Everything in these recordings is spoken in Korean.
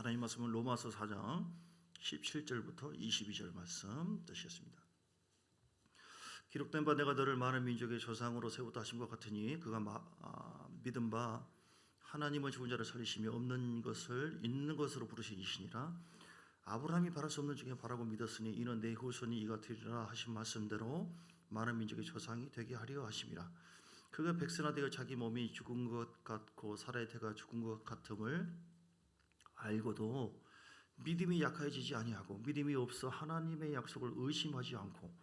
하나님 말씀은 로마서 4장 17절부터 22절 말씀 드시겠습니다. 기록된 바 내가 너를 많은 민족의 조상으로 세우다 하신 것 같으니 그가 믿은 바 하나님은 죽은 자를 살리시며 없는 것을 있는 것으로 부르신 이시니라. 아브라함이 바랄 수 없는 중에 바라고 믿었으니 이는 내 후손이 이가 되리라 하신 말씀대로 많은 민족의 조상이 되게 하려 하심이라. 그가 백선하되어 자기 몸이 죽은 것 같고 살아야 되가 죽은 것 같음을 알고도 믿음이 약해지지 아니하고 믿음이 없어 하나님의 약속을 의심하지 않고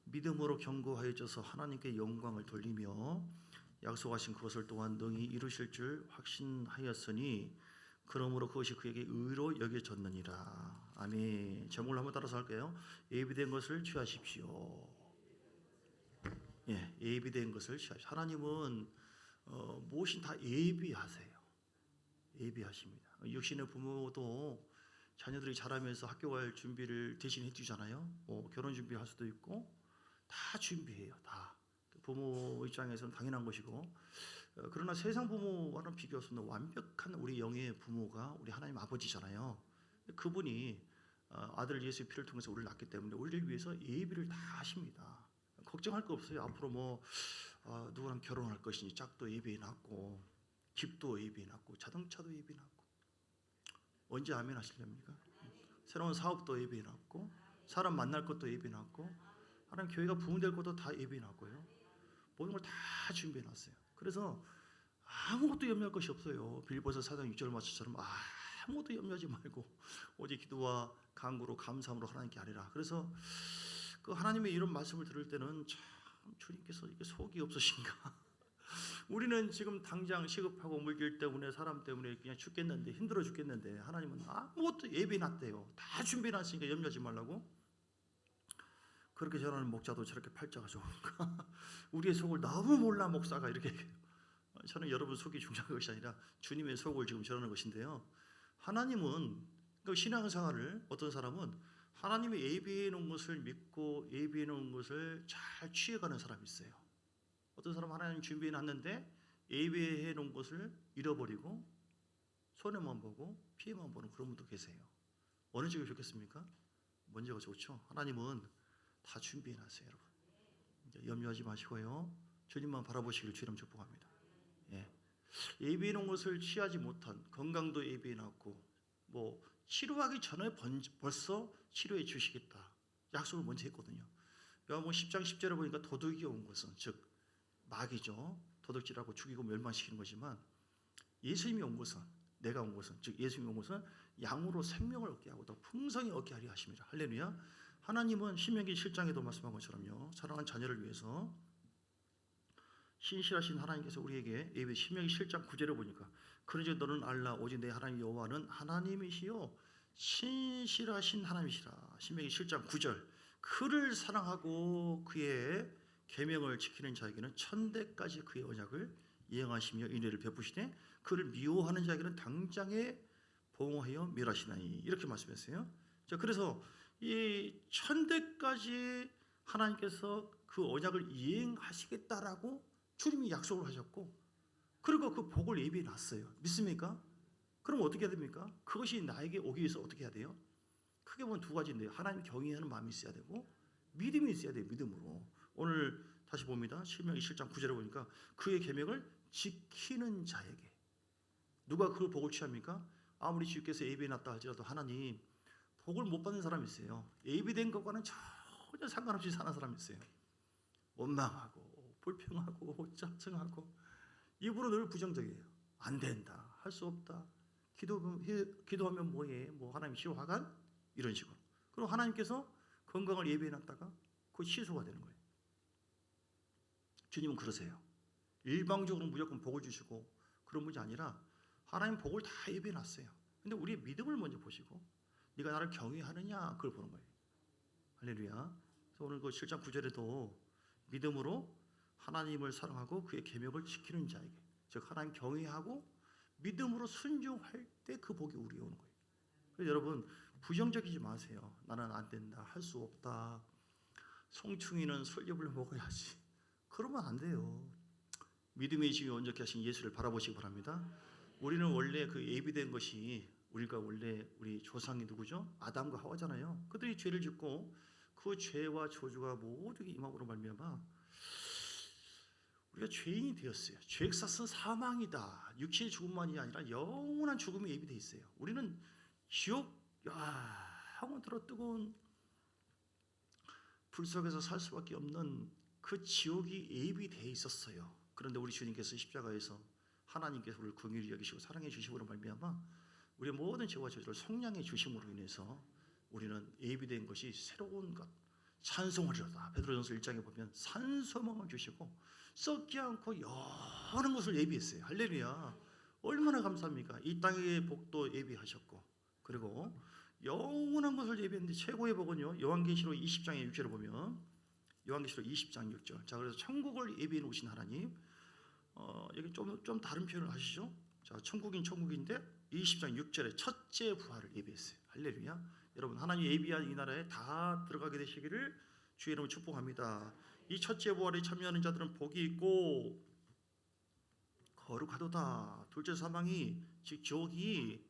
믿음으로 견고하여져서 하나님께 영광을 돌리며 약속하신 그것을 또한 능히 이루실 줄 확신하였으니 그러므로 그것이 그에게 의로 여겨졌느니라. 아멘. 제목을 한번 따라서 할게요. 예비된 것을 취하십시오. 예, 예비된 것을 취하십시오. 하나님은 무엇이 다 예비하세요. 예비하십니다. 육신의 부모도 자녀들이 자라면서 학교 갈 준비를 대신 해주잖아요. 결혼 준비할 수도 있고 다 준비해요. 다 부모 입장에서는 당연한 것이고, 그러나 세상 부모와는 비교할 수 없는 완벽한 우리 영의 부모가 우리 하나님 아버지잖아요. 그분이 아들 예수의 피를 통해서 우리를 낳기 때문에 우리를 위해서 예비를 다 하십니다. 걱정할 거 없어요. 앞으로 누구랑 결혼할 것이니 짝도 예비해 놨고, 집도 예비해 놨고, 자동차도 예비해 놨고, 언제 아멘 하시렵니까? 새로운 사업도 예비해 놨고, 사람 만날 것도 예비해 놨고, 하나님 교회가 부흥될 것도 다 예비해 놨고요. 모든 걸 다 준비해 놨어요. 그래서 아무것도 염려할 것이 없어요. 빌보서 4장 6절 말씀처럼 아무것도 염려하지 말고 오직 기도와 간구로 감사함으로 하나님께 아뢰라. 그래서 그 하나님의 이런 말씀을 들을 때는 참 주님께서 이게 속이 없으신가? 우리는 지금 당장 시급하고 물질 때문에 사람 때문에 그냥 죽겠는데, 힘들어 죽겠는데 하나님은 아무것도 예비해놨대요. 다 준비해놨으니까 염려하지 말라고. 그렇게 전하는 목자도 저렇게 팔자가 좋은가? 우리의 속을 너무 몰라 목사가 이렇게 얘기해요. 저는 여러분 속이 중요한 것이 아니라 주님의 속을 지금 전하는 것인데요. 하나님은 그 신앙생활을 어떤 사람은 하나님의 예비해 놓은 것을 믿고 예비해 놓은 것을 잘 취해가는 사람이 있어요. 어떤 사람은 하나님 준비해 놨는데 예비해 놓은 것을 잃어버리고 손해만 보고 피해만 보는 그런 분도 계세요. 어느 쪽이 좋겠습니까? 먼저가 좋죠. 하나님은 다 준비해 놨어요, 여러분. 염려하지 마시고요. 주님만 바라보시길 주님 축복합니다. 예. 예비해 놓은 것을 취하지 못한, 건강도 예비해 놨고 치료하기 전에 벌써 치료해 주시겠다 약속을 먼저 했거든요. 요한복음 10장 10절에 보니까 도둑이 온 것은, 즉 마귀죠. 도둑질하고 죽이고 멸망시키는 거지만, 예수님이 온 것은, 내가 온 것은, 즉 예수님이 온 것은 양으로 생명을 얻게 하고 더 풍성히 얻게 하려 하십니다. 할렐루야. 하나님은 신명기 7장에도 말씀한 것처럼요, 사랑하는 자녀를 위해서 신실하신 하나님께서 우리에게 예배, 신명기 7장 9절에 보니까 그러즉 너는 알라 오직 내 하나님 여호와는 하나님이시요 신실하신 하나님이시라. 신명기 7장 9절. 그를 사랑하고 그의 계명을 지키는 자에게는 천대까지 그의 언약을 이행하시며 인애를 베푸시되 그를 미워하는 자에게는 당장에 봉하여 멸하시나니, 이렇게 말씀했어요. 자, 그래서 이 천대까지 하나님께서 그 언약을 이행하시겠다라고 주님이 약속을 하셨고, 그리고 그 복을 예비해 놨어요. 믿습니까? 그럼 어떻게 해야 됩니까? 그것이 나에게 오기 위해서 어떻게 해야 돼요? 크게 보면 두 가지인데요. 하나님 경외하는 마음이 있어야 되고 믿음이 있어야 돼요. 믿음으로. 오늘 다시 봅니다. 신명기 7장 9절에 보니까 그의 계명을 지키는 자에게. 누가 그 복을 취합니까? 아무리 주께서 예비해 놨다 할지라도 하나님 복을 못 받는 사람이 있어요. 예비된 것과는 전혀 상관없이 사는 사람이 있어요. 원망하고 불평하고 짜증하고 입으로 늘 부정적이에요. 안 된다, 할 수 없다, 기도하면 뭐해, 하나님 싫어하간, 이런 식으로. 그리고 하나님께서 건강을 예비해 놨다가 그거 취소가 되는 거예요. 주님은 그러세요. 일방적으로 무조건 복을 주시고 그런 분이 아니라 하나님 복을 다 예비해 놨어요. 근데 우리의 믿음을 먼저 보시고 네가 나를 경외하느냐, 그걸 보는 거예요. 할렐루야. 그래서 오늘 그 7장 9절에도 믿음으로 하나님을 사랑하고 그의 계명을 지키는 자에게, 즉 하나님 경외하고 믿음으로 순종할 때 그 복이 우리에 오는 거예요. 그래서 여러분 부정적이지 마세요. 나는 안 된다, 할 수 없다, 송충이는 솔잎을 먹어야지, 그러면 안 돼요. 믿음의 힘이 온전케 하신 예수를 바라보시기 바랍니다. 우리는 원래 그 예비된 것이 우리가 원래 우리 조상이 누구죠? 아담과 하와잖아요. 그들이 죄를 짓고 그 죄와 저주가 모두 임함으로 말미암아 우리가 죄인이 되었어요. 죄의 값은 사망이다. 육체의 죽음만이 아니라 영원한 죽음이 예비되어 있어요. 우리는 지옥 영원토록 뜨거운 불 속에서 살 수밖에 없는 그 지옥이 예비되어 있었어요. 그런데 우리 주님께서 십자가에서 하나님께서 우리를 긍휼히 여기시고 사랑해 주심으로 말미암아 우리의 모든 죄와 저주를 속량해 주심으로 인해서 우리는 예비된 것이 새로운 것 찬송하리로다. 베드로전서 1장에 보면 산소망을 주시고 썩지 않고 여러 것을 예비했어요. 할렐루야. 얼마나 감사합니까? 이 땅의 복도 예비하셨고 그리고 영원한 것을 예비했는데 최고의 복은요. 요한계시록 20장의 6절을 보면 요한계시록 20장 6절. 자, 그래서 천국을 예비해 놓으신 하나님. 여기 좀 다른 표현을 하시죠. 자, 천국인 천국인데 20장 6절에 첫째 부활을 예비했어요. 할렐루야. 여러분 하나님 예비한 이 나라에 다 들어가게 되시기를 주의 이름으로 축복합니다. 이 첫째 부활에 참여하는 자들은 복이 있고 거룩하도다. 둘째 사망이 즉 지옥이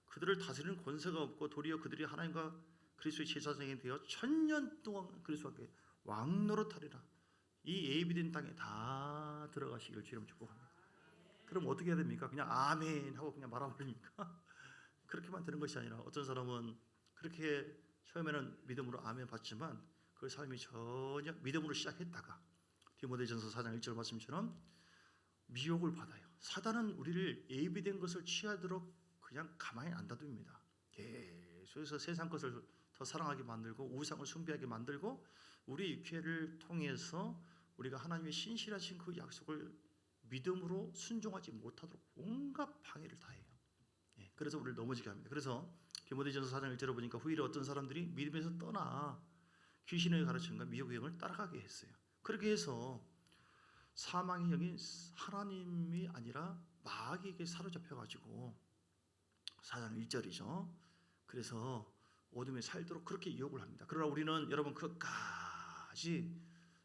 그들을 다스리는 권세가 없고 도리어 그들이 하나님과 그리스도의 제사장이 되어 천년 동안 그리스도께 왕노릇하리라. 이 예비된 땅에 다 들어가시기를 주님 축복합니다. 그럼 어떻게 해야 됩니까? 그냥 아멘 하고 그냥 말아버립니까? 그렇게만 되는 것이 아니라 어떤 사람은 그렇게 처음에는 믿음으로 아멘 받지만 그 삶이 전혀 믿음으로 시작했다가 디모데전서 4장 1절 말씀처럼 미혹을 받아요. 사단은 우리를 예비된 것을 취하도록 그냥 가만히 안 놔둡니다. 계속해서 세상 것을 더 사랑하게 만들고 우상을 숭배하게 만들고 우리 육체를 통해서 우리가 하나님의 신실하신 그 약속을 믿음으로 순종하지 못하도록 온갖 방해를 다해요. 그래서 우리를 넘어지게 합니다. 그래서 디모데전서 4장 1절을 보니까 후일에 어떤 사람들이 믿음에서 떠나 귀신의 가르침과 미혹의 영을 따라가게 했어요. 그렇게 해서 사망의 영이 하나님이 아니라 마귀에게 사로잡혀가지고 4장 1절이죠. 그래서 어둠에 살도록 그렇게 유혹을 합니다. 그러나 우리는 여러분 끝까지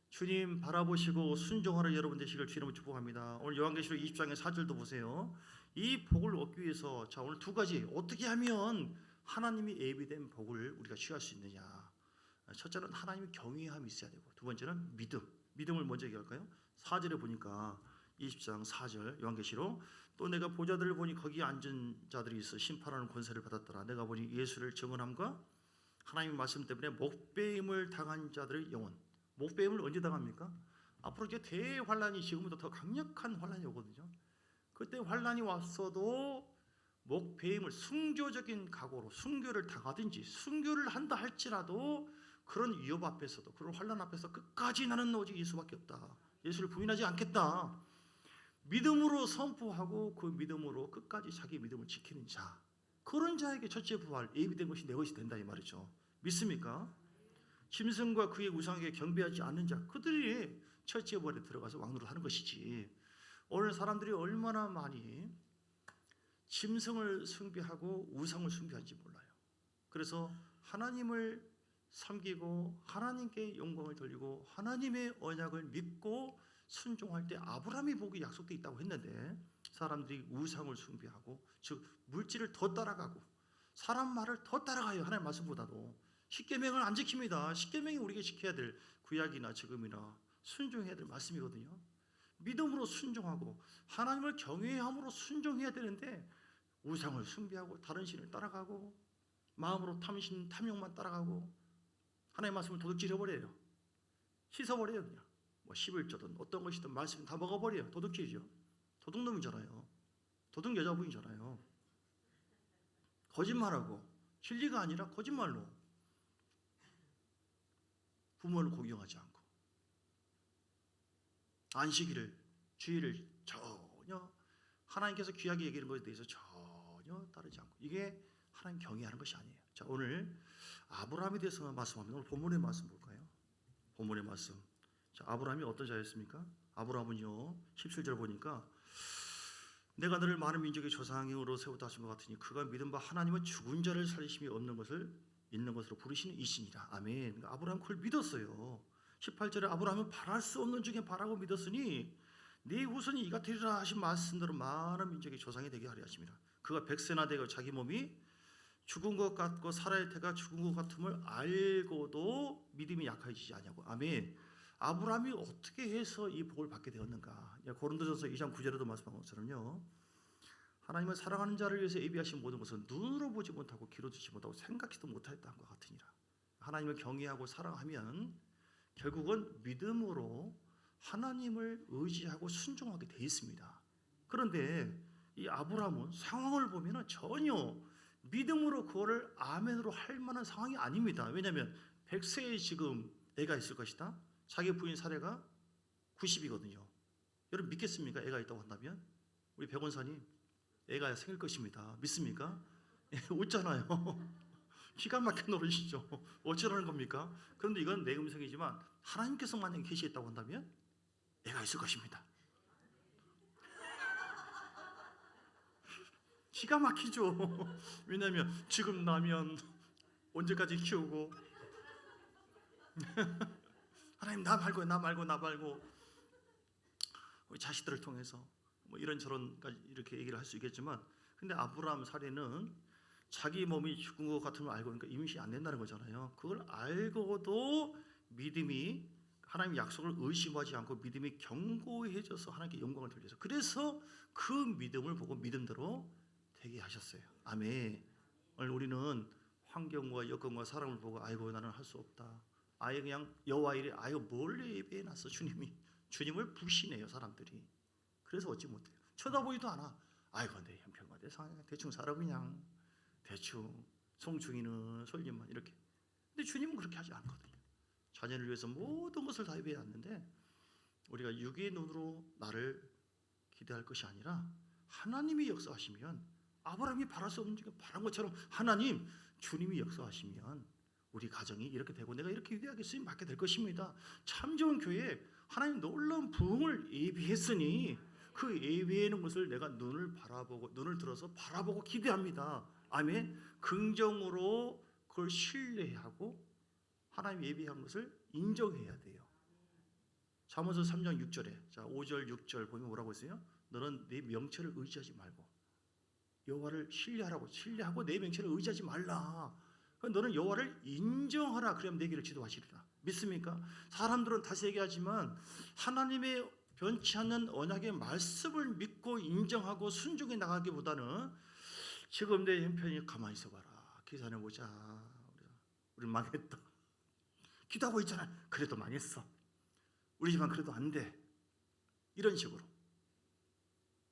주님 바라보시고 순종하는 여러분 되시길 주님을 축복합니다. 오늘 요한계시록 20장의 4절도 보세요. 이 복을 얻기 위해서 자 오늘 두 가지 어떻게 하면 하나님이 예비된 복을 우리가 취할 수 있느냐. 첫째는 하나님의 경외함이 있어야 되고 두 번째는 믿음을 먼저 얘기할까요? 4절에 보니까 20장 4절 요한계시록 또 내가 보좌들을 보니 거기 앉은 자들이 있어 심판하는 권세를 받았더라. 내가 보니 예수를 증언함과 하나님의 말씀 때문에 목배임을 당한 자들의 영혼. 목배임을 언제 당합니까? 앞으로 이제 대환란이 지금보다 더 강력한 환란이 오거든요. 그때 환란이 왔어도 목배임을 순교적인 각오로 순교를 당하든지 순교를 한다 할지라도 그런 위협 앞에서도 그런 환란 앞에서 끝까지 나는 오직 예수밖에 없다. 예수를 부인하지 않겠다. 믿음으로 선포하고 그 믿음으로 끝까지 자기 믿음을 지키는 자. 그런 자에게 첫째 부활 예비된 것이 내 것이 된다 이 말이죠. 믿습니까? 짐승과 그의 우상에게 경배하지 않는 자 그들이 첫째 부활에 들어가서 왕노릇하는 것이지. 오늘 사람들이 얼마나 많이 짐승을 숭배하고 우상을 숭배하는지 몰라요. 그래서 하나님을 섬기고 하나님께 영광을 돌리고 하나님의 언약을 믿고 순종할 때 아브라함의 복이 약속되어 있다고 했는데 사람들이 우상을 숭배하고 즉 물질을 더 따라가고 사람 말을 더 따라가요. 하나님 말씀보다도 십계명을 안 지킵니다. 십계명이 우리에게 지켜야 될 구약이나 지금이나 순종해야 될 말씀이거든요. 믿음으로 순종하고 하나님을 경외함으로 순종해야 되는데 우상을 숭배하고 다른 신을 따라가고 마음으로 탐심 탐욕만 따라가고 하나님의 말씀을 도둑질해버려요. 씻어버려요. 그냥 뭐 11조든 어떤 것이든 말씀 다 먹어버려요. 도둑질이죠. 도둑놈이잖아요. 도둑 여자분이잖아요. 거짓말하고 진리가 아니라 거짓말로 부모를 공경하지 않고 안식일을 주일을 전혀 하나님께서 귀하게 얘기하는 것에 대해서 전혀 따르지 않고 이게 하나님 경외하는 것이 아니에요. 자 오늘 아브라함에 대해서 말씀합니다. 오늘 본문의 말씀 볼까요? 본문의 말씀. 자 아브라함이 어떤 자였습니까? 아브라함은요 17절 보니까 내가 너를 많은 민족의 조상으로 세우다 하신 것 같으니 그가 믿은 바 하나님은 죽은 자를 살리심이 없는 것을 있는 것으로 부르시는 이신이라. 아멘. 그러니까 아브라함 그걸 믿었어요. 18절에 아브라함은 바랄 수 없는 중에 바라고 믿었으니 네 후손이 이 같으리라 하신 말씀대로 많은 민족의 조상이 되게 하려 하심이라. 그가 백세나 되고 자기 몸이 죽은 것 같고 살아야 태가 죽은 것 같음을 알고도 믿음이 약해지지 아니하고. 아멘. 아브라함이 어떻게 해서 이 복을 받게 되었는가? 고린도전서 2장 9절에도 말씀한 것처럼요, 하나님은 사랑하는 자를 위해서 예비하신 모든 것은 눈으로 보지 못하고 귀로 듣지 못하고 생각지도 못하였다는 것 같으니라. 하나님을 경외하고 사랑하면 결국은 믿음으로 하나님을 의지하고 순종하게 돼 있습니다. 그런데 이 아브라함은 상황을 보면 전혀 믿음으로 그거를 아멘으로 할 만한 상황이 아닙니다. 왜냐하면 100세에 지금 애가 있을 것이다. 자기 부인 사례가 90이거든요. 여러분 믿겠습니까? 애가 있다고 한다면? 우리 백원사님, 애가 생길 것입니다. 믿습니까? 웃잖아요. 기가 막힌 노릇이죠. 어쩌라는 겁니까? 그런데 이건 내 음성이지만 하나님께서 만약에 계시겠다고 한다면 애가 있을 것입니다. 기가 막히죠. 왜냐하면 지금 나면 언제까지 키우고 하나님 나 말고 우리 자식들을 통해서 뭐 이런저런까지 이렇게 얘기를 할 수 있겠지만, 근데 아브라함 사례는 자기 몸이 죽은 것 같은 걸 알고, 그러니까 임신이 안 된다는 거잖아요. 그걸 알고도 믿음이, 하나님 약속을 의심하지 않고 믿음이 견고해져서 하나님께 영광을 돌려서, 그래서 그 믿음을 보고 믿음대로 되게 하셨어요. 아멘. 오늘 우리는 환경과 여건과 사람을 보고 아이고 나는 할 수 없다, 아예 그냥 여호와 일에 아이고 뭘 예배해 놨어, 주님을 부시네요 사람들이. 그래서 얻지 못해요. 쳐다보지도 않아. 아이고 내 형편과 내 상황 대충 살아, 그냥 대충 송충이는 솔잎만 이렇게. 근데 주님은 그렇게 하지 않거든요. 자녀를 위해서 모든 것을 다 예배해 놨는데, 우리가 육의 눈으로 나를 기대할 것이 아니라 하나님이 역사하시면, 아브라함이 바랄 수 없는 중에 바란 것처럼 하나님, 주님이 역사하시면 우리 가정이 이렇게 되고 내가 이렇게 위대하게 쓰임 받게 될 것입니다. 참 좋은 교회에 하나님 놀라운 부흥을 예비했으니 그 예비하는 것을 내가 눈을 들어서 바라보고 기대합니다. 아멘. 긍정으로 그걸 신뢰하고 하나님 예비한 것을 인정해야 돼요. 잠언서 3장 6절에, 자 5절 6절 보면 뭐라고 했어요? 너는 내 명체를 의지하지 말고 여호와를 신뢰하고 내 명체를 의지하지 말라. 너는 여호와를 인정하라. 그러면 내 길을 지도하시리라. 믿습니까? 사람들은 다시 얘기하지만 하나님의 변치 않는 언약의 말씀을 믿고 인정하고 순종해 나가기보다는 지금 내 형편이 가만히 있어봐라, 계산해보자, 우리 망했다, 기도하고 있잖아, 그래도 망했어, 우리 집안 그래도 안 돼, 이런 식으로.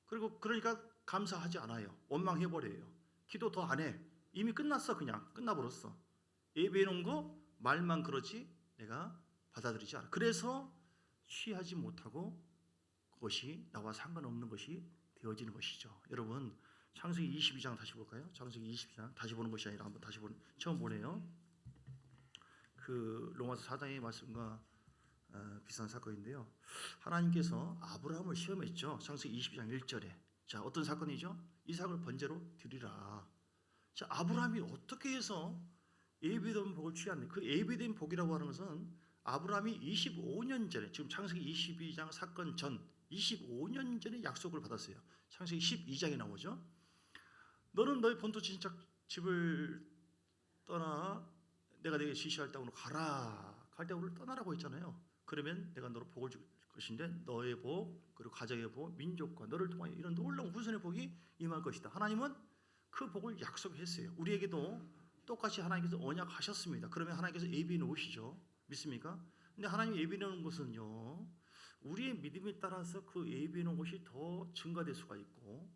그리고 그러니까 감사하지 않아요. 원망해버려요. 기도 더 안 해. 이미 끝났어. 그냥 끝나버렸어. 예배해놓은 거 말만 그러지 내가 받아들이지 않아. 그래서 취하지 못하고 그것이 나와 상관없는 것이 되어지는 것이죠. 여러분 창세기 22장 다시 볼까요? 창세기 22장 다시 보는 것이 아니라 한번 처음 보네요. 그 로마서 4장의 말씀과 비슷한 사건인데요. 하나님께서 아브라함을 시험했죠. 창세기 22장 1절에. 자, 어떤 사건이죠? 이삭을 번제로 드리라. 자, 아브라함이 어떻게 해서 예비된 복을 취했는데, 그 예비된 복이라고 하는 것은 아브라함이 25년 전에, 지금 창세기 22장 사건 전 25년 전에 약속을 받았어요. 창세기 12장에 나오죠. 너는 너의 본토 집을 떠나 내가 내게 지시할 땅으로 가라. 갈 땅으로 떠나라고 했잖아요. 그러면 내가 너로 복을 줄 것인데 너의 복, 그리고 가정의 복, 민족과 너를 통하여 이런 놀라운 후손의 복이 임할 것이다. 하나님은 그 복을 약속했어요. 우리에게도 똑같이 하나님께서 언약하셨습니다. 그러면 하나님께서 예비해 놓으시죠. 믿습니까? 근데 하나님이 예비해 놓은 것은요, 우리의 믿음에 따라서 그 예비해 놓은 것이 더 증가될 수가 있고,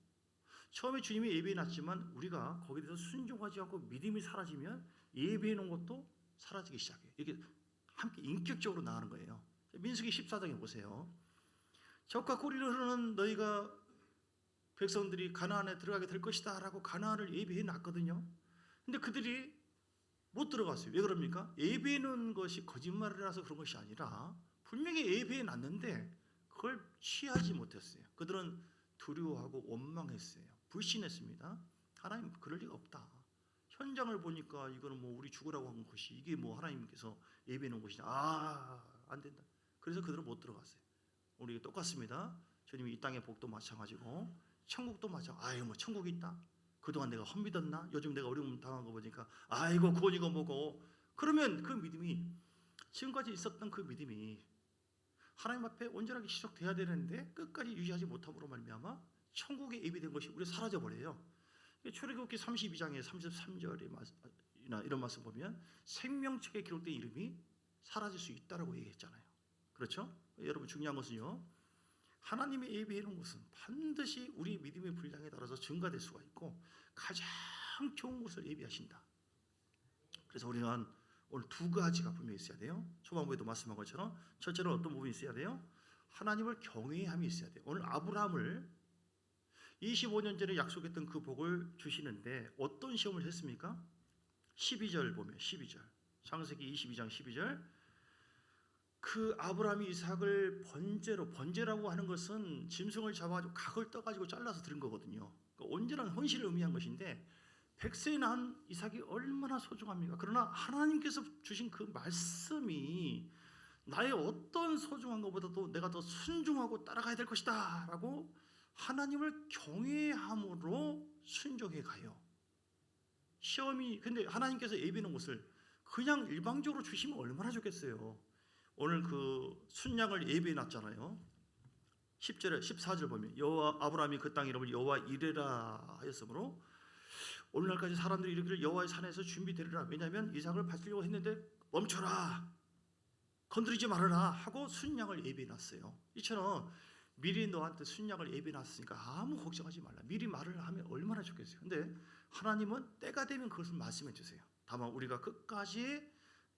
처음에 주님이 예비해 놨지만 우리가 거기에 대해서 순종하지 않고 믿음이 사라지면 예비해 놓은 것도 사라지기 시작해요. 이게 함께 인격적으로 나가는 거예요. 민수기 14장에 보세요. 젖과 꿀이를 흐르는 너희가 백성들이 가나안에 들어가게 될 것이다 라고 가나안을 예비해 놨거든요. 근데 그들이 못 들어갔어요. 왜 그럽니까? 예비해 놓은 것이 거짓말이라서 그런 것이 아니라 분명히 예비해 놨는데 그걸 취하지 못했어요. 그들은 두려워하고 원망했어요. 불신했습니다. 하나님 그럴 리가 없다. 현장을 보니까 이거는 뭐 우리 죽으라고 한 것이 이게 뭐 하나님께서 예비해 놓은 것이냐. 안 된다. 그래서 그들은 못 들어갔어요. 우리가 똑같습니다. 주님이 이 땅의 복도 마찬가지고 천국도 마찬가지. 아유 뭐 천국이 있다. 그동안 내가 헛믿었나? 요즘 내가 어려움 당한 거 보니까 아이고 그건 이거 뭐고. 그러면 그 믿음이 지금까지 있었던 그 믿음이 하나님 앞에 온전하게 지속돼야 되는데 끝까지 유지하지 못함으로 말미암아 천국에 예비된 것이 우리 사라져 버려요. 출애굽기 32장의 33절이나 이런 말씀 보면 생명책에 기록된 이름이 사라질 수 있다라고 얘기했잖아요. 그렇죠? 여러분 중요한 것은요. 하나님의 예비해 놓은 것은 반드시 우리 믿음의 분량에 따라서 증가될 수가 있고 가장 좋은 것을 예비하신다. 그래서 우리는 오늘 두 가지가 분명히 있어야 돼요. 초반부에도 말씀한 것처럼 첫째는 어떤 부분이 있어야 돼요? 하나님을 경외함이 있어야 돼요. 오늘 아브라함을 25년 전에 약속했던 그 복을 주시는데 어떤 시험을 했습니까? 12절 보면 12절 창세기 22장 12절 그 아브라함이 이삭을 번제라고 하는 것은 짐승을 잡아가지고 각을 떠가지고 잘라서 드린 거거든요. 그러니까 온전한 헌신을 의미한 것인데 100세에 낳은 이삭이 얼마나 소중합니까? 그러나 하나님께서 주신 그 말씀이 나의 어떤 소중한 것보다도 내가 더 순종하고 따라가야 될 것이다 라고 하나님을 경외함으로 순종해 가요. 시험이 근데 하나님께서 예비하는 것을 그냥 일방적으로 주시면 얼마나 좋겠어요. 오늘 그 순양을 예비해 놨잖아요. 10절에 14절 보면 여호와 아브라함이 그 땅 이름을 여호와 이레라 하였으므로 오늘날까지 사람들이 이르기를 여호와의 산에서 준비되리라. 왜냐하면 이삭을 바치려고 했는데 멈춰라 건드리지 말아라 하고 순양을 예비해 놨어요. 이처럼 미리 너한테 순양을 예비해 놨으니까 아무 걱정하지 말라. 미리 말을 하면 얼마나 좋겠어요. 근데 하나님은 때가 되면 그것을 말씀해 주세요. 다만 우리가 끝까지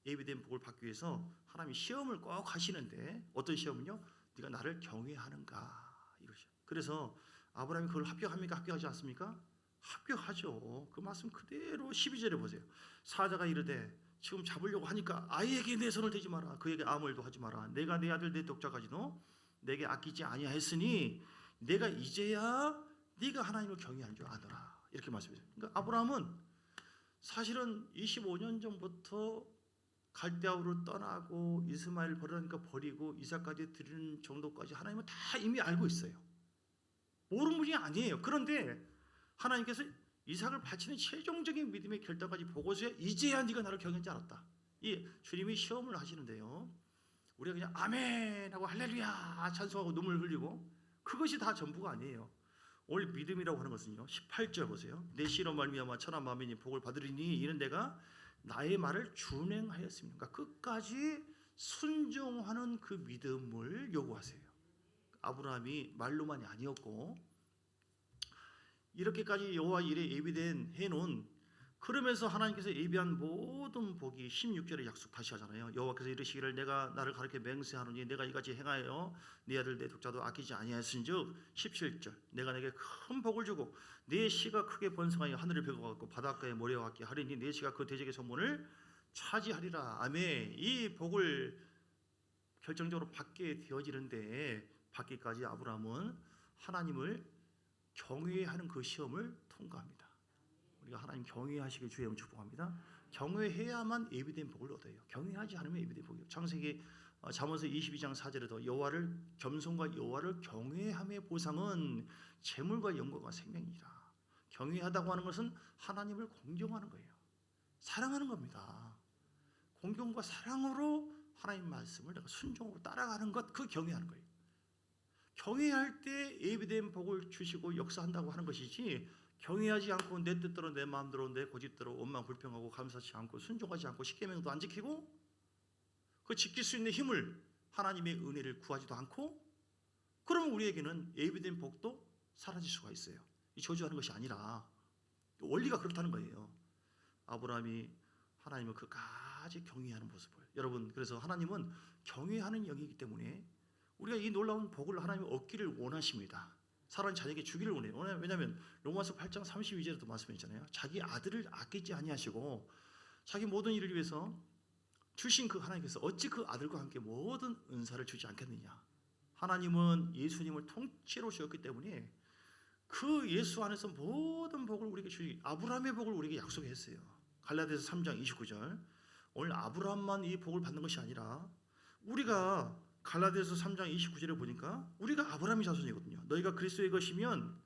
예비된 복을 받기 위해서 하나님이 시험을 꼭 하시는데 어떤 시험은요? 네가 나를 경외하는가 이것이요. 그래서 아브라함이 그걸 합격합니까? 합격하지 않습니까? 합격하죠. 그 말씀 그대로 12절에 보세요. 사자가 이르되 지금 잡으려고 하니까 아이에게 내 손을 대지 마라. 그에게 아무 일도 하지 마라. 내가 내 아들 내 독자까지도 내게 아끼지 아니하였으니 내가 이제야 네가 하나님을 경외하는 줄 아노라. 이렇게 말씀해요. 그러니까 아브라함은 사실은 25년 전부터 갈대아우로 떠나고 이스마엘 버리니까 버리고 이삭까지 드리는 정도까지 하나님은 다 이미 알고 있어요. 모르는 분이 아니에요. 그런데 하나님께서 이삭을 바치는 최종적인 믿음의 결단까지 보고서야 이제야 네가 나를 경외하지 않았다. 이 주님이 시험을 하시는데요. 우리가 그냥 아멘 하고 할렐루야 찬송하고 눈물 흘리고 그것이 다 전부가 아니에요. 오늘 믿음이라고 하는 것은요. 18절 보세요. 내 씨로 말미암아 천한 만민이 복을 받으리니 이는 내가 나의 말을 준행하였습니다. 끝까지 순종하는 그 믿음을 요구하세요. 아브라함이 말로만이 아니었고 이렇게까지 여호와 일에 예비된 해놓은 그러면서 하나님께서 예비한 모든 복이 16절에 약속 다시 하잖아요. 여호와께서 이르시기를 내가 나를 가르쳐 맹세하노니 내가 이같이 행하여 네 아들 내 독자도 아끼지 아니하였은즉 17절 내가 내게 큰 복을 주고 네 씨가 크게 번성하여 하늘을 벽어갖고 바닷가에 모래와 같게 하리니 네 씨가 그 대적의 손문을 차지하리라. 아멘. 이 복을 결정적으로 받게 되어지는데 받기까지 아브라함은 하나님을 경외하는 그 시험을 통과합니다. 우리가 하나님 경외하시길 주의 이름으로 축복합니다. 경외해야만 예비된 복을 얻어요. 경외하지 않으면 예비된 복이요. 창세기 잠언서 22장 4절에도 여호와를 겸손과 여호와를 경외함의 보상은 재물과 영광과 생명이라. 경외하다고 하는 것은 하나님을 공경하는 거예요. 사랑하는 겁니다. 공경과 사랑으로 하나님 말씀을 내가 순종으로 따라가는 것, 그 경외하는 거예요. 경외할 때 예비된 복을 주시고 역사한다고 하는 것이지 경외하지 않고 내 뜻대로 내 마음대로 내 고집대로 원망 불평하고 감사치 않고 순종하지 않고 십계명도 안 지키고 그 지킬 수 있는 힘을 하나님의 은혜를 구하지도 않고 그러면 우리에게는 예비된 복도 사라질 수가 있어요. 이 저주하는 것이 아니라 원리가 그렇다는 거예요. 아브라함이 하나님을 끝까지 경외하는 모습을 여러분 그래서 하나님은 경외하는 영이기 때문에 우리가 이 놀라운 복을 하나님 얻기를 원하십니다. 사랑하는 자녀에게 주기를 원해요. 왜냐하면 로마서 8장 32절에도 말씀했잖아요. 자기 아들을 아끼지 아니하시고 자기 모든 일을 위해서 주신 그 하나님께서 어찌 그 아들과 함께 모든 은사를 주지 않겠느냐. 하나님은 예수님을 통째로 주었기 때문에 그 예수 안에서 모든 복을 우리에게 주시 아브라함의 복을 우리에게 약속했어요. 갈라디아서 3장 29절 오늘 아브라함만 이 복을 받는 것이 아니라 우리가 갈라디아서 3장 29절에 보니까 우리가 아브라함의 자손이거든요. 너희가 그리스도의 것이면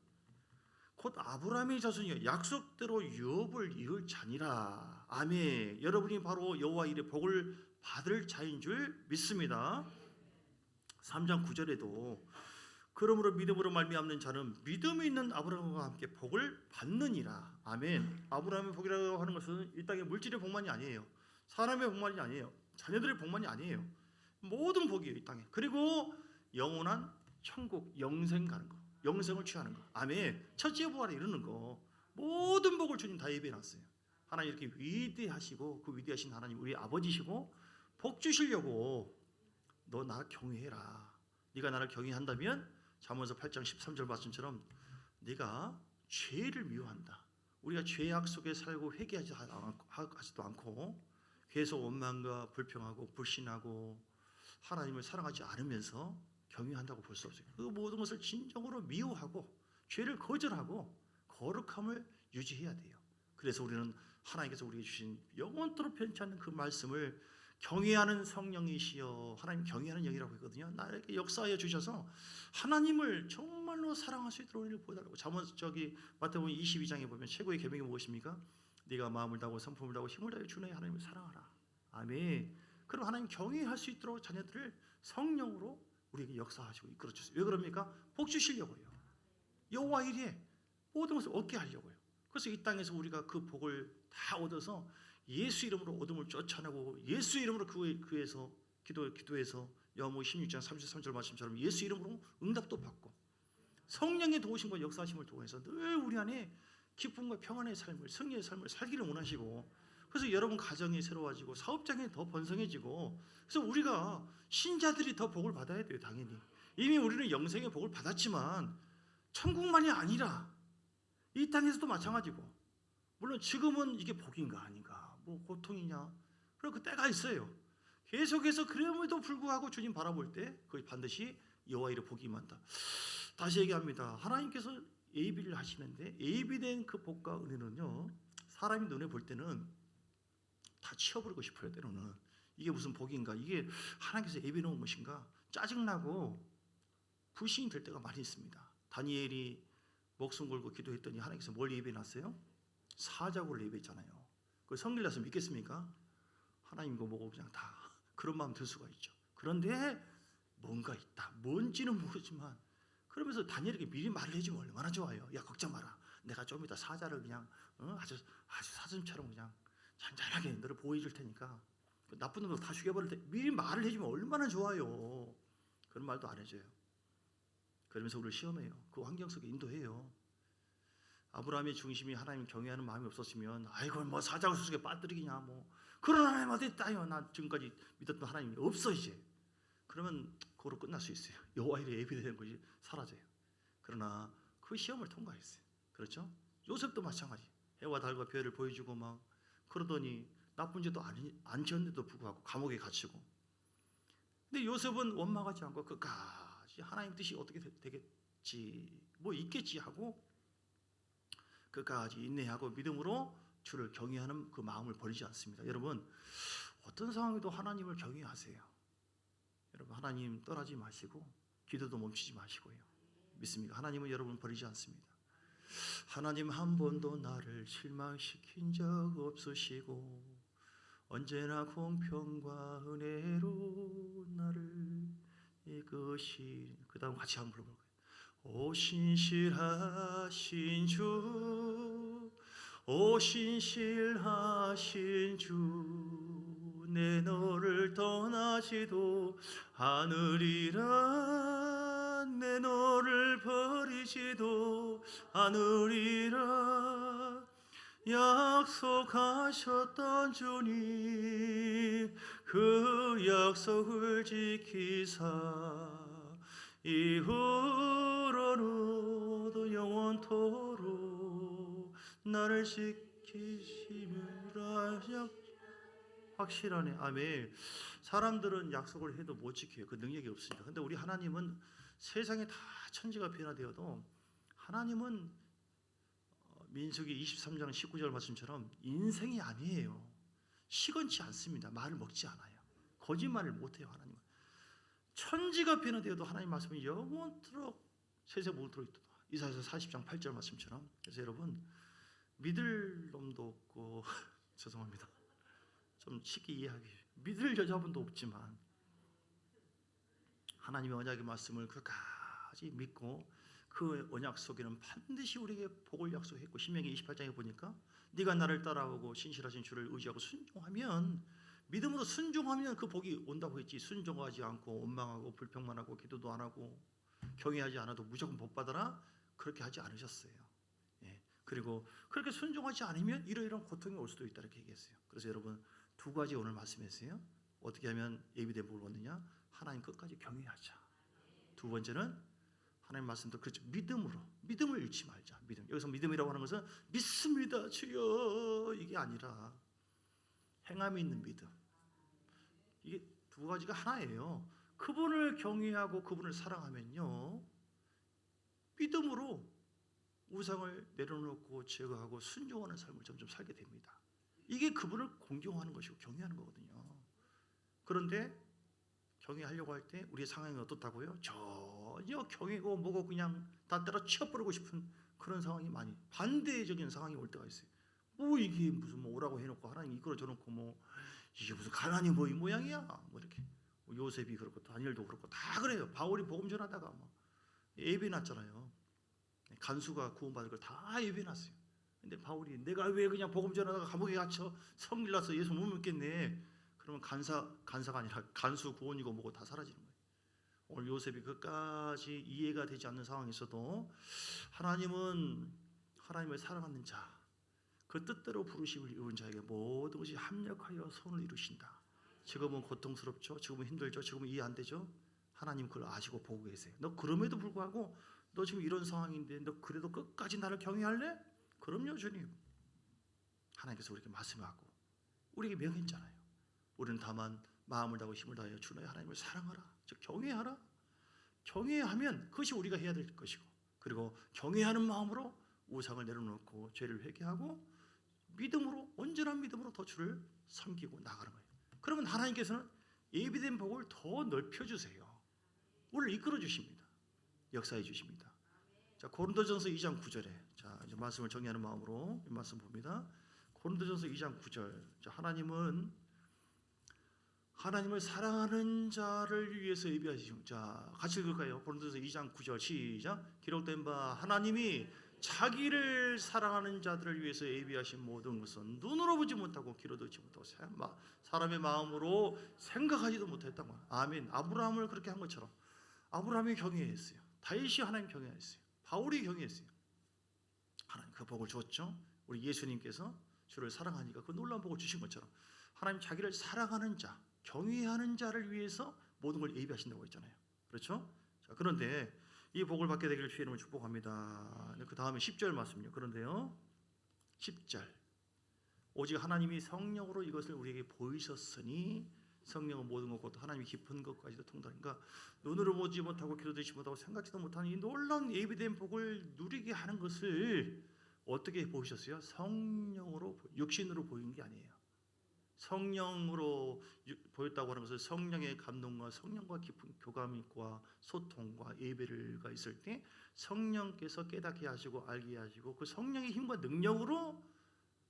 곧 아브라함의 자손이요 약속대로 유업을 이을 자니라. 아멘. 여러분이 바로 여호와 일의 복을 받을 자인 줄 믿습니다. 3장 9절에도 그러므로 믿음으로 말미암는 자는 믿음이 있는 아브라함과 함께 복을 받느니라. 아멘. 아브라함의 복이라고 하는 것은 이 땅의 물질의 복만이 아니에요. 사람의 복만이 아니에요. 자녀들의 복만이 아니에요. 모든 복이에요, 이 땅에. 그리고 영원한 천국, 영생 가는 거, 영생을 취하는 거. 아멘. 첫째 부활에 이르는 거. 모든 복을 주님 다 예비해 놨어요. 하나님 이렇게 위대하시고 그 위대하신 하나님 우리 아버지시고 복 주시려고 너 나를 경외해라. 네가 나를 경외한다면 잠언서 8장 13절 말씀처럼 네가 죄를 미워한다. 우리가 죄악 속에 살고 회개하지도 않고 계속 원망과 불평하고 불신하고 하나님을 사랑하지 않으면서 경외한다고 볼 수 없어요. 그 모든 것을 진정으로 미워하고 죄를 거절하고 거룩함을 유지해야 돼요. 그래서 우리는 하나님께서 우리에게 주신 영원토록 변치 않는 그 말씀을 경외하는 성령이시여, 하나님 경외하는 영이라고 했거든요. 나에게 역사하여 주셔서 하나님을 정말로 사랑할 수 있도록 우리를 보여달라고. 마태복음 22장에 보면 최고의 계명이 무엇입니까? 네가 마음을 다하고 성품을 다하고 힘을 다하여 주의 하나님을 사랑하라. 아멘. 그럼 하나님 경외할 수 있도록 자녀들을 성령으로 우리에게 역사하시고 이끌어 주세요. 왜 그럽니까? 복 주시려고요. 여호와 일에 모든 것을 얻게 하려고요. 그래서 이 땅에서 우리가 그 복을 다 얻어서 예수 이름으로 어둠을 쫓아내고 예수 이름으로 그에서 기도해서 여호와 16장 33절 말씀처럼 예수 이름으로 응답도 받고 성령의 도우심과 역사하심을 통해서 늘 우리 안에 기쁨과 평안의 삶을, 승리의 삶을 살기를 원하시고, 그래서 여러분 가정이 새로워지고 사업장이 더 번성해지고, 그래서 우리가 신자들이 더 복을 받아야 돼요. 당연히 이미 우리는 영생의 복을 받았지만 천국만이 아니라 이 땅에서도 마찬가지고, 물론 지금은 이게 복인가 아닌가, 뭐 고통이냐, 그럼 그 때가 있어요. 계속해서 그럼에도 불구하고 주님 바라볼 때 그것이 반드시 여호와 일의 복이 임한다. 다시 얘기합니다. 하나님께서 예비를 하시는데 예비된 그 복과 은혜는요, 사람이 눈에 볼 때는 다 치워버리고 싶어요. 때로는 이게 무슨 복인가, 이게 하나님께서 예비해 놓은 것인가 짜증나고 불신이 될 때가 많이 있습니다. 다니엘이 목숨 걸고 기도했더니 하나님께서 뭘 예비해 놨어요? 사자굴을 예비했잖아요. 그 성길나서 믿겠습니까? 하나님 거 보고 그냥 다 그런 마음 들 수가 있죠. 그런데 뭔가 있다. 뭔지는 모르지만 그러면서 다니엘에게 미리 말을 해주면 얼마나 좋아요. 야, 걱정 마라. 내가 좀 이따 사자를 그냥 아주 사슴처럼 그냥 잔잔하게 너를 보호해 줄 테니까 나쁜 놈들 다 죽여버릴 테 미리 말을 해주면 얼마나 좋아요. 그런 말도 안 해줘요. 그러면서 우리를 시험해요. 그 환경 속에 인도해요. 아브라함의 중심이 하나님 경외하는 마음이 없었으면 아이고 뭐 사자굴 속에 빠뜨리기냐, 뭐 그런 하나님 어디 있다요. 나 지금까지 믿었던 하나님이 없어 이제. 그러면 그거로 끝날 수 있어요. 여호와 일에 예비되는 것이 사라져요. 그러나 그 시험을 통과했어요. 그렇죠? 요셉도 마찬가지. 해와 달과 별을 보여주고 막 그러더니 나쁜 죄도 안 지었는데도 불구하고 감옥에 갇히고. 근데 요셉은 원망하지 않고 끝까지 하나님 뜻이 어떻게 되겠지, 뭐 있겠지 하고 끝까지 인내하고 믿음으로 주를 경외하는 그 마음을 버리지 않습니다. 여러분, 어떤 상황에도 하나님을 경외하세요. 여러분, 하나님 떠나지 마시고 기도도 멈추지 마시고요. 믿습니까? 하나님은 여러분 버리지 않습니다. 하나님 한 번도 나를 실망시킨 적 없으시고 언제나 공평과 은혜로 나를 이끄신, 그 다음 같이 한번 불러볼까요? 오 신실하신 주, 오 신실하신 주, 내 너를 떠나지도 않으리라, 내 너를 버리지도 않으리라, 약속하셨던 주님 그 약속을 지키사 이후로도 영원토록 나를 지키시리라. 확실하네. 아멘. 사람들은 약속을 해도 못 지켜요. 그 능력이 없으니까. 근데 우리 하나님은 세상에 다 천지가 변화되어도 하나님은 민수기 23장 19절 말씀처럼 인생이 아니에요. 시건치 않습니다. 말을 먹지 않아요. 거짓말을 못해요. 하나님은 천지가 변화되어도 하나님 말씀은 영원토록 세세 모토록 있도다. 이사야서 40장 8절 말씀처럼. 그래서 여러분, 믿을 놈도 없고 죄송합니다. 좀 쉽게 이해하기, 믿을 여자분도 없지만 하나님의 언약의 말씀을 끝까지 믿고 그 언약 속에는 반드시 우리에게 복을 약속했고, 신명기 28장에 보니까 네가 나를 따라오고 신실하신 주를 의지하고 순종하면, 믿음으로 순종하면 그 복이 온다고 했지. 순종하지 않고 원망하고 불평만 하고 기도도 안 하고 경외하지 않아도 무조건 복 받아라, 그렇게 하지 않으셨어요. 예. 그리고 그렇게 순종하지 않으면 이러이러한 고통이 올 수도 있다, 이렇게 얘기했어요. 그래서 여러분, 두 가지 오늘 말씀했어요. 어떻게 하면 예비된 복을 얻느냐? 하나님 끝까지 경외하자. 두 번째는 하나님 말씀도 그렇죠. 믿음을 잃지 말자. 믿음. 여기서 믿음이라고 하는 것은 믿습니다 주여, 이게 아니라 행함이 있는 믿음. 이게 두 가지가 하나예요. 그분을 경외하고 그분을 사랑하면요, 믿음으로 우상을 내려놓고 제거하고 순종하는 삶을 점점 살게 됩니다. 이게 그분을 공경하는 것이고 경외하는 거거든요. 그런데 경외하려고 할 때 우리의 상황이 어떻다고요? 전혀 경외고 뭐고 그냥 다 때려치워버리고 싶은 그런 상황이 많이, 반대적인 상황이 올 때가 있어요. 뭐 이게 무슨 뭐 오라고 해놓고 하나님 이끌어 줘놓고 뭐 이게 무슨 가난이 뭐 이 모양이야, 뭐 이렇게. 뭐 요셉이 그렇고 다니엘도 그렇고 다 그래요. 바울이 복음 전하다가 뭐 예배 났잖아요. 간수가 구원받을 걸 다 예배 났어요. 근데 바울이 내가 왜 그냥 복음 전하다가 감옥에 갇혀 성질나서 예수 못 믿겠네, 그러면 간사가 아니라 간수 구원이고 뭐고 다 사라지는 거예요. 오늘 요셉이 끝까지 이해가 되지 않는 상황에서도 하나님은 하나님을 사랑하는 자, 그 뜻대로 부르심을 이룬 자에게 모든 것이 합력하여 선을 이루신다. 지금은 고통스럽죠. 지금은 힘들죠. 지금은 이해 안 되죠. 하나님 그걸 아시고 보고 계세요. 너 그럼에도 불구하고 너 지금 이런 상황인데 너 그래도 끝까지 나를 경외할래? 그럼요 주님. 하나님께서 우리에게 말씀하고 우리에게 명했잖아요. 우리는 다만 마음을 다하고 힘을 다하여 주 너의 하나님을 사랑하라, 즉 경외하라. 경외하면 그것이 우리가 해야 될 것이고, 그리고 경외하는 마음으로 우상을 내려놓고 죄를 회개하고 믿음으로, 온전한 믿음으로 더 주를 섬기고 나가는 거예요. 그러면 하나님께서는 예비된 복을 더 넓혀주세요. 우리를 이끌어 주십니다. 역사해 주십니다. 자, 고린도전서 2장 9절에 자, 이제 말씀을 정리하는 마음으로 이 말씀 봅니다. 고린도전서 2장 9절. 자, 하나님을 사랑하는 자를 위해서 예비하시죠. 자, 같이 읽을까요? 고린도전서 2장 9절 시작. 기록된 바 하나님이 자기를 사랑하는 자들을 위해서 예비하신 모든 것은 눈으로 보지 못하고 귀로 듣지 못하고 사람의 마음으로 생각하지도 못했다고. 아멘. 아브라함을 그렇게 한 것처럼 아브라함이 경외했어요. 다윗이 하나님 경외했어요. 바울이 경외했어요. 하나님 그 복을 줬죠. 우리 예수님께서 주를 사랑하니까 그 놀라운 복을 주신 것처럼 하나님 자기를 사랑하는 자, 경외하는 자를 위해서 모든 걸 예비하신다고 했잖아요. 그렇죠? 자, 그런데 이 복을 받게 되기를 주의 이름으로 축복합니다. 그 다음에 10절 말씀이요. 그런데요, 10절. 오직 하나님이 성령으로 이것을 우리에게 보이셨으니 성령은 모든 것과 하나님이 깊은 것까지도 통달하니까, 눈으로 보지 못하고 귀로 듣지 못하고 생각지도 못하는 이 놀라운 예비된 복을 누리게 하는 것을 어떻게 보이셨어요? 성령으로, 육신으로 보이는 게 아니에요. 성령으로 보였다고 하는 것은 성령의 감동과 성령과 깊은 교감과 소통과 예배가 있을 때 성령께서 깨닫게 하시고 알게 하시고 그 성령의 힘과 능력으로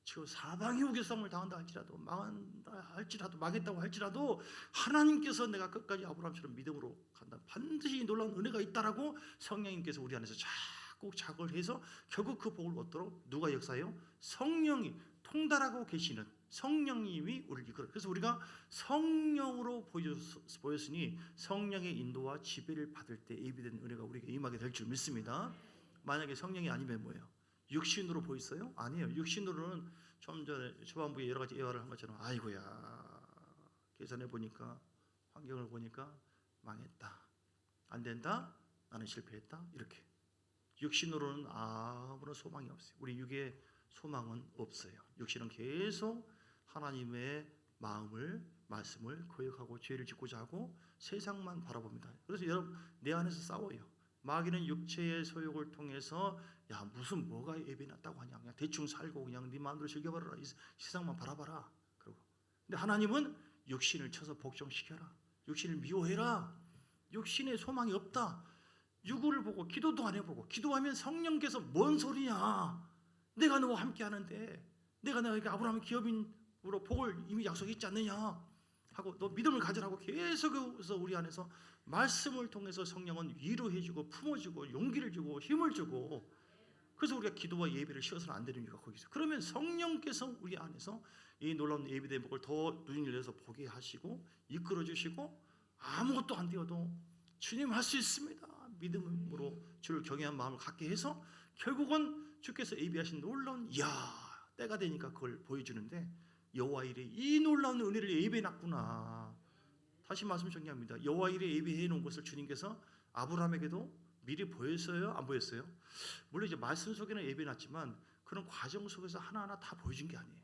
지금 사방이 우겨싸움을 당한다 할지라도 망했다고 할지라도 하나님께서 내가 끝까지 아브라함처럼 믿음으로 간다, 반드시 놀라운 은혜가 있다라고 성령님께서 우리 안에서 자꾸 작을 해서 결국 그 복을 얻도록 누가 역사해요? 성령이 통달하고 계시는 성령님이 우리를 이끌어요. 그래서 우리가 성령으로 보였으니 성령의 인도와 지배를 받을 때 예비된 은혜가 우리에게 임하게 될 줄 믿습니다. 만약에 성령이 아니면 뭐예요? 육신으로 보였어요? 아니에요. 육신으로는 좀 전에 초반부에 여러 가지 예화를 한 것처럼 아이고야 계산해 보니까 환경을 보니까 망했다, 안 된다, 나는 실패했다, 이렇게. 육신으로는 아무런 소망이 없어요. 우리 육의 소망은 없어요. 육신은 계속 하나님의 마음을, 말씀을 거역하고 죄를 짓고자 하고 세상만 바라봅니다. 그래서 여러분 내 안에서 싸워요. 마귀는 육체의 소욕을 통해서 야 무슨 뭐가 예배났다고 하냐, 그냥 대충 살고 그냥 네 마음대로 즐겨버려라, 이 세상만 바라봐라. 그러고 근데 하나님은 육신을 쳐서 복종시켜라, 육신을 미워해라, 육신의 소망이 없다. 유구를 보고 기도도 안 해보고 기도하면 성령께서 뭔 소리냐? 내가 너와 함께 하는데 내가 너에게 아브라함의 기업인으로 복을 이미 약속했지 않느냐? 하고 너 믿음을 가지라고 계속해서 우리 안에서 말씀을 통해서 성령은 위로해주고 품어주고 용기를 주고 힘을 주고 그래서 우리가 기도와 예배를 쉬어서는 안 되는 이유가 거기서 그러면 성령께서 우리 안에서 이 놀라운 예배 대목을 더 눈을 열려서 보게 하시고 이끌어 주시고 아무것도 안 되어도 주님 할 수 있습니다. 믿음으로 주를 경외한 마음을 갖게 해서 결국은 주께서 예비하신 놀라운 때가 되니까 그걸 보여주는데 여호와 일에 이 놀라운 은혜를 예배해 놨구나. 다시 말씀 정리합니다. 여호와 일에 예배해 놓은 것을 주님께서 아브라함에게도 미리 보였어요? 안 보였어요? 물론 이제 말씀 속에는 예배해 놨지만 그런 과정 속에서 하나하나 다 보여준 게 아니에요.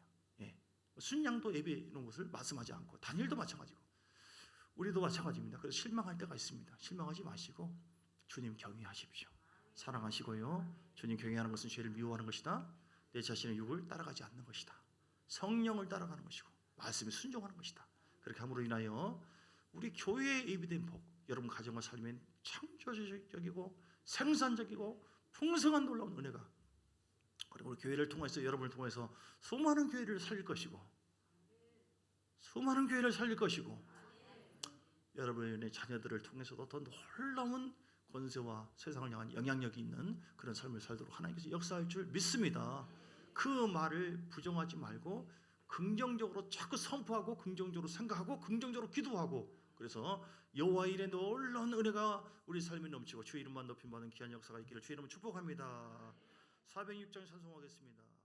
순양도 예배해 놓은 것을 말씀하지 않고 다니엘도 마찬가지고 우리도 마찬가지입니다. 그래서 실망할 때가 있습니다. 실망하지 마시고 주님 경외하십시오. 사랑하시고요. 주님 경외하는 것은 죄를 미워하는 것이다. 내 자신의 육을 따라가지 않는 것이다. 성령을 따라가는 것이고 말씀에 순종하는 것이다. 그렇게 함으로 인하여 우리 교회에 예비된 복, 여러분 가정과 삶엔 창조적이고 생산적이고 풍성한 놀라운 은혜가 그리고 우리 교회를 통해서 여러분을 통해서 수많은 교회를 살릴 것이고 수많은 교회를 살릴 것이고 여러분의 자녀들을 통해서도 더 놀라운 권세와 세상을 향한 영향력이 있는 그런 삶을 살도록 하나님께서 역사할 줄 믿습니다. 그 말을 부정하지 말고 긍정적으로 자꾸 선포하고 긍정적으로 생각하고 긍정적으로 기도하고 그래서 여호와 일에 놀라운 은혜가 우리 삶에 넘치고 주의 이름만 높임 받는 귀한 역사가 있기를 주의 이름으로 축복합니다. 406장 찬송하겠습니다.